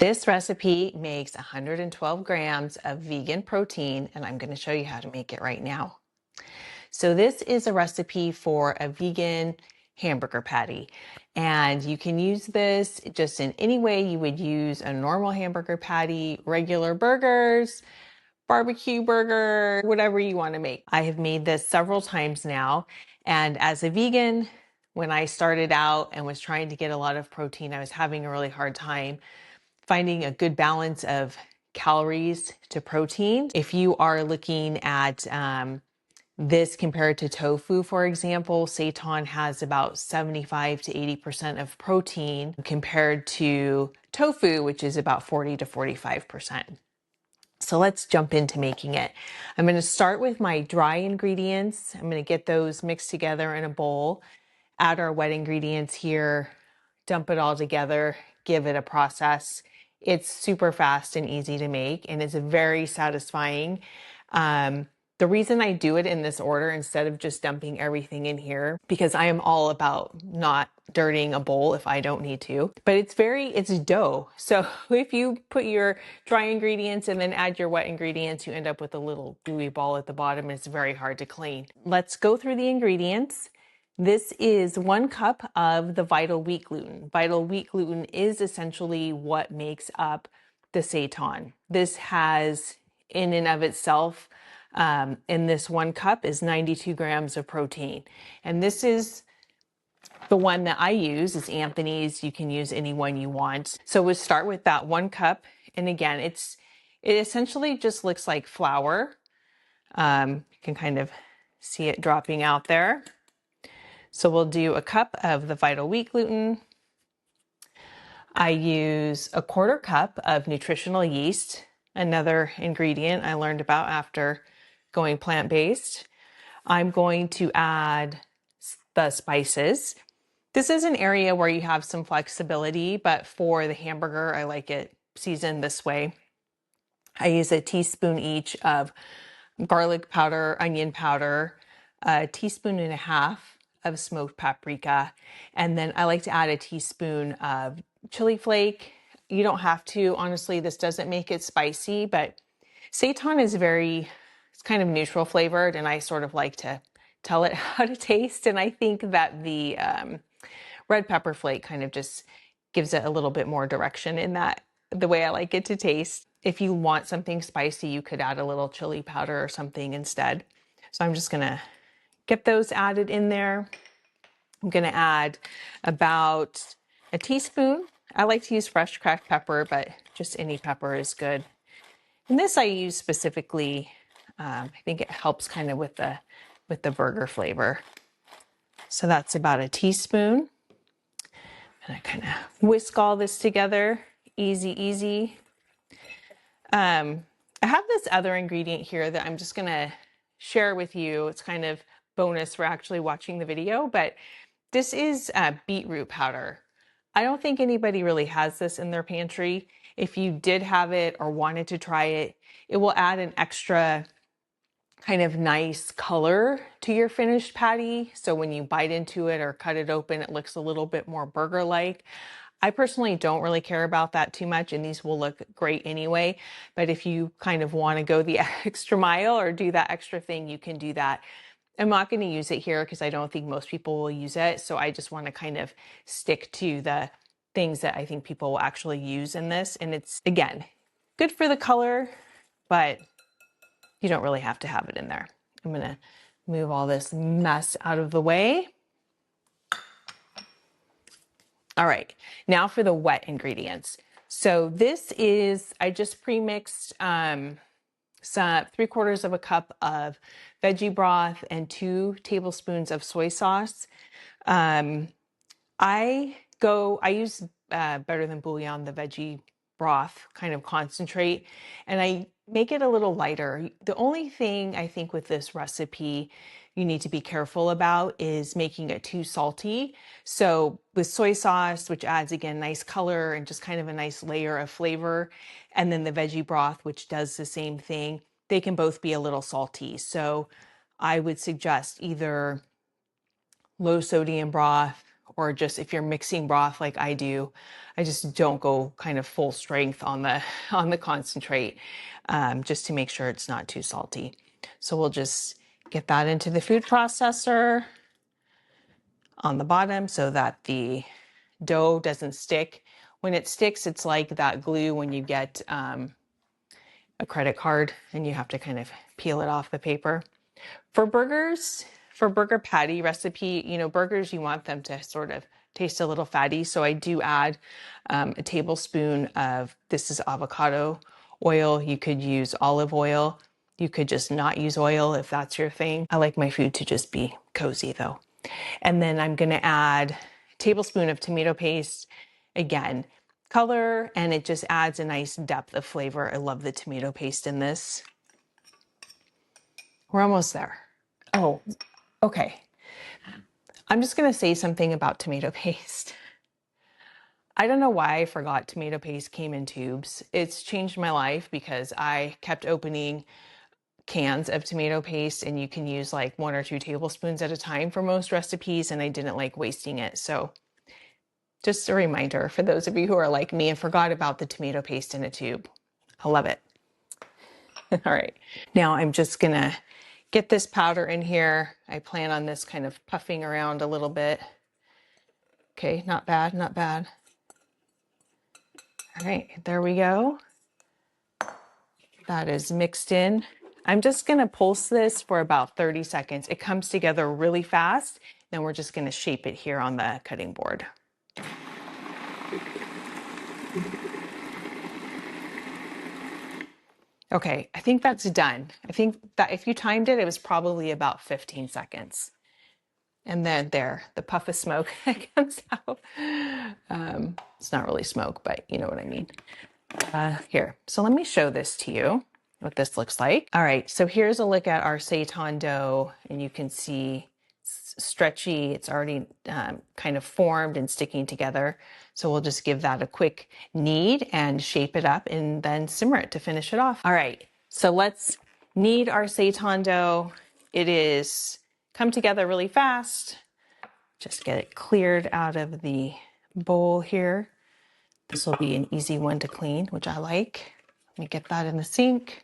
This recipe makes 112 grams of vegan protein, and I'm going to show you how to make it right now. So this is a recipe for a vegan hamburger patty, and you can use this just in any way you would use a normal hamburger patty, regular burgers, barbecue burger, whatever you want to make. I have made this several times now, and as a vegan, when I started out and was trying to get a lot of protein, I was having a really hard time finding a good balance of calories to protein. If you are looking at this compared to tofu, for example, seitan has about 75 to 80% of protein compared to tofu, which is about 40 to 45%. So let's jump into making it. I'm going to start with my dry ingredients. I'm going to get those mixed together in a bowl, add our wet ingredients here, dump it all together, give it a process. It's super fast and easy to make, and it's very satisfying. The reason I do it in this order instead of just dumping everything in here, because I am all about not dirtying a bowl if I don't need to, but it's dough. So if you put your dry ingredients and then add your wet ingredients, you end up with a little gooey ball at the bottom, and it's very hard to clean. Let's go through the ingredients. This is 1 cup of the vital wheat gluten. Vital wheat gluten is essentially what makes up the seitan. This has, in and of itself, in this 1 cup is 92 grams of protein. And this is the one that I use is Anthony's. You can use any one you want. So we'll start with that 1 cup. And again, it essentially just looks like flour. You can kind of see it dropping out there. So we'll do a cup of the vital wheat gluten. I use a 1/4 cup of nutritional yeast, another ingredient I learned about after going plant-based. I'm going to add the spices. This is an area where you have some flexibility, but for the hamburger, I like it seasoned this way. I use a teaspoon each of garlic powder, onion powder, a teaspoon and a half of smoked paprika, and then I like to add a teaspoon of chili flake. You don't have to, honestly, this doesn't make it spicy, but seitan is it's kind of neutral flavored, and I sort of like to tell it how to taste, and I think that the red pepper flake kind of just gives it a little bit more direction in that, the way I like it to taste. If you want something spicy, you could add a little chili powder or something instead. So I'm just gonna get those added in there. I'm gonna add about a teaspoon. I like to use fresh cracked pepper, but just any pepper is good. And this I use specifically, I think it helps kind of with the burger flavor. So that's about a teaspoon. And I kind of whisk all this together, easy. I have this other ingredient here that I'm just gonna share with you. It's kind of bonus for actually watching the video, but this is beetroot powder. I don't think anybody really has this in their pantry. If you did have it or wanted to try it, it will add an extra kind of nice color to your finished patty. So when you bite into it or cut it open, it looks a little bit more burger-like. I personally don't really care about that too much, and these will look great anyway. But if you kind of want to go the extra mile or do that extra thing, you can do that. I'm not going to use it here because I don't think most people will use it. So I just want to kind of stick to the things that I think people will actually use in this. And it's, again, good for the color, but you don't really have to have it in there. I'm going to move all this mess out of the way. All right, now for the wet ingredients. So this is, I just pre-mixed some 3/4 of a cup of veggie broth and 2 tablespoons of soy sauce. I use Better Than Bouillon, the veggie broth kind of concentrate, and I make it a little lighter. The only thing I think with this recipe you need to be careful about is making it too salty. So with soy sauce, which adds, again, nice color and just kind of a nice layer of flavor, and then the veggie broth, which does the same thing, they can both be a little salty. So I would suggest either low sodium broth or just if you're mixing broth like I do, I just don't go kind of full strength on the on the concentrate, just to make sure it's not too salty. So we'll just get that into the food processor on the bottom so that the dough doesn't stick. When it sticks, it's like that glue when you get a credit card and you have to kind of peel it off the paper. For burgers, for burger patty recipe, you know, burgers, you want them to sort of taste a little fatty. So I do add a tablespoon of, this is avocado oil. You could use olive oil. You could just not use oil if that's your thing. I like my food to just be cozy though. And then I'm gonna add a tablespoon of tomato paste. Again, color, and it just adds a nice depth of flavor. I love the tomato paste in this. We're almost there. Oh, okay. I'm just gonna say something about tomato paste. I don't know why I forgot tomato paste came in tubes. It's changed my life because I kept opening cans of tomato paste, and you can use like 1 or 2 tablespoons at a time for most recipes, and I didn't like wasting it. So just a reminder for those of you who are like me and forgot about the tomato paste in a tube. I love it. All right, now I'm just gonna get this powder in here. I plan on this kind of puffing around a little bit. Okay, not bad, not bad. All right, there we go. That is mixed in. I'm just gonna pulse this for about 30 seconds. It comes together really fast. Then we're just gonna shape it here on the cutting board. Okay, I think that's done. I think that if you timed it, it was probably about 15 seconds. And then there, the puff of smoke comes out. It's not really smoke, but you know what I mean. Here, so let me show this to you, what this looks like. All right, so here's a look at our seitan dough, and you can see it's stretchy. It's already kind of formed and sticking together. So we'll just give that a quick knead and shape it up and then simmer it to finish it off. All right, so let's knead our seitan dough. It is come together really fast. Just get it cleared out of the bowl here. This will be an easy one to clean, which I like. Let me get that in the sink.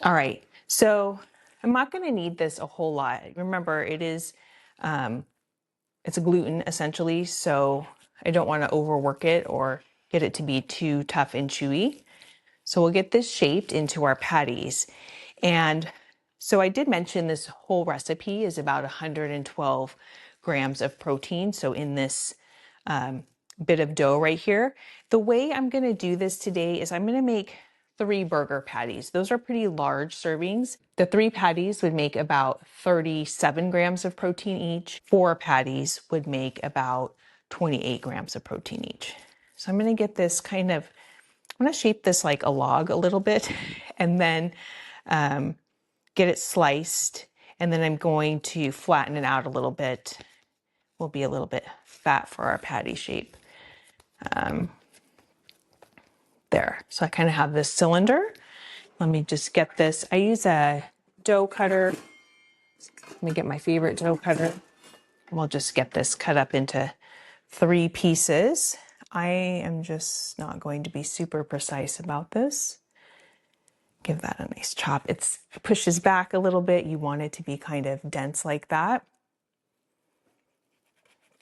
All right, so I'm not gonna need this a whole lot. Remember, it is, it's a gluten essentially, so I don't wanna overwork it or get it to be too tough and chewy. So we'll get this shaped into our patties. And so I did mention this whole recipe is about 112 grams of protein. So in this bit of dough right here, the way I'm going to do this today is I'm going to make 3 burger patties. Those are pretty large servings. The 3 patties would make about 37 grams of protein each. 4 patties would make about 28 grams of protein each. So I'm going to get this kind of, I'm going to shape this like a log a little bit and then get it sliced. And then I'm going to flatten it out a little bit. Will be a little bit fat for our patty shape. There. So I kind of have this cylinder. Let me just get this. I use a dough cutter. Let me get my favorite dough cutter. We'll just get this cut up into 3 pieces. I am just not going to be super precise about this. Give that a nice chop. It pushes back a little bit. You want it to be kind of dense like that.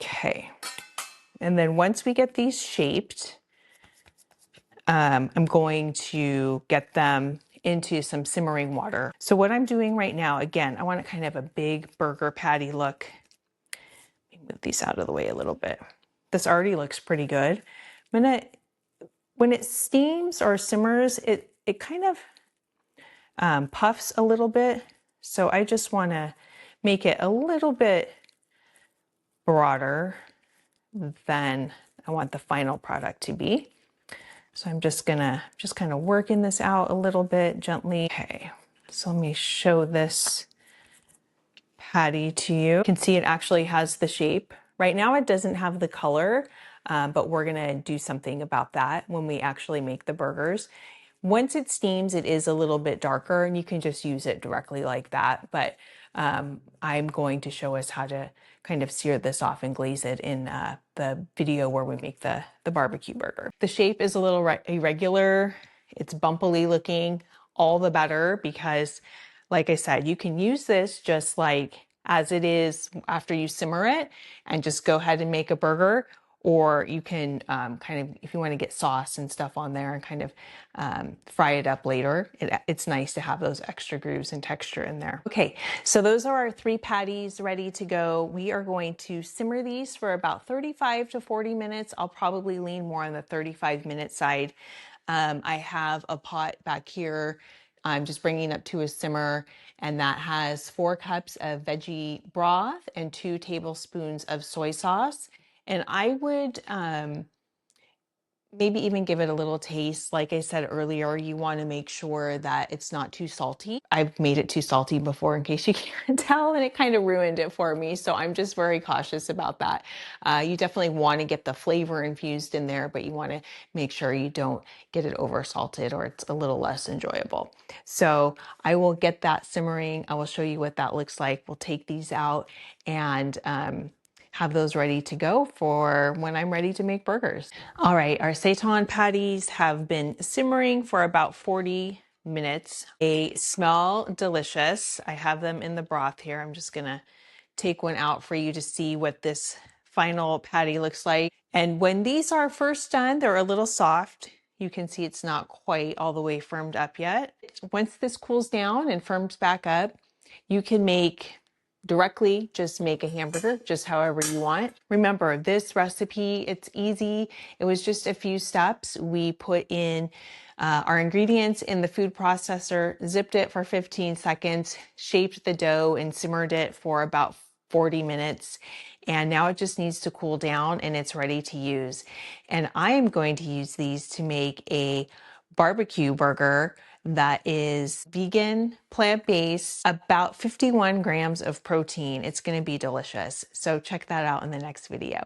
Okay. And then once we get these shaped, I'm going to get them into some simmering water. So what I'm doing right now, again, I want it kind of a big burger patty look. Let me move these out of the way a little bit. This already looks pretty good. I'm gonna, when it steams or simmers, it kind of puffs a little bit. So I just want to make it a little bit broader than I want the final product to be. So I'm just gonna kind of working this out a little bit gently. Okay, so let me show this patty to you. You can see it actually has the shape. Right now it doesn't have the color, but we're gonna do something about that when we actually make the burgers. Once it steams, it is a little bit darker and you can just use it directly like that. But I'm going to show us how to kind of sear this off and glaze it in the video where we make the barbecue burger. The shape is a little irregular. It's bumpily looking, all the better, because like I said, you can use this just like as it is after you simmer it and just go ahead and make a burger. Or you can kind of, if you want to get sauce and stuff on there and kind of fry it up later, it's nice to have those extra grooves and texture in there. Okay, so those are our 3 patties ready to go. We are going to simmer these for about 35 to 40 minutes. I'll probably lean more on the 35-minute side. I have a pot back here I'm just bringing up to a simmer, and that has 4 cups of veggie broth and 2 tablespoons of soy sauce. And I would maybe even give it a little taste. Like I said earlier, you want to make sure that it's not too salty. I've made it too salty before, in case you can't tell, and it kind of ruined it for me. So I'm just very cautious about that. You definitely want to get the flavor infused in there, but you want to make sure you don't get it over salted or it's a little less enjoyable. So I will get that simmering. I will show you what that looks like. We'll take these out and have those ready to go for when I'm ready to make burgers. All right, our seitan patties have been simmering for about 40 minutes. They smell delicious. I have them in the broth here. I'm just gonna take one out for you to see what this final patty looks like. And when these are first done, they're a little soft. You can see it's not quite all the way firmed up yet. Once this cools down and firms back up, you can just make a hamburger just however you want. Remember, this recipe, it's easy. It was just a few steps. We put in our ingredients in the food processor, zipped it for 15 seconds, shaped the dough and simmered it for about 40 minutes. And now it just needs to cool down and it's ready to use. And I am going to use these to make a barbecue burger that is vegan, plant-based, about 51 grams of protein. It's going to be delicious. So check that out in the next video.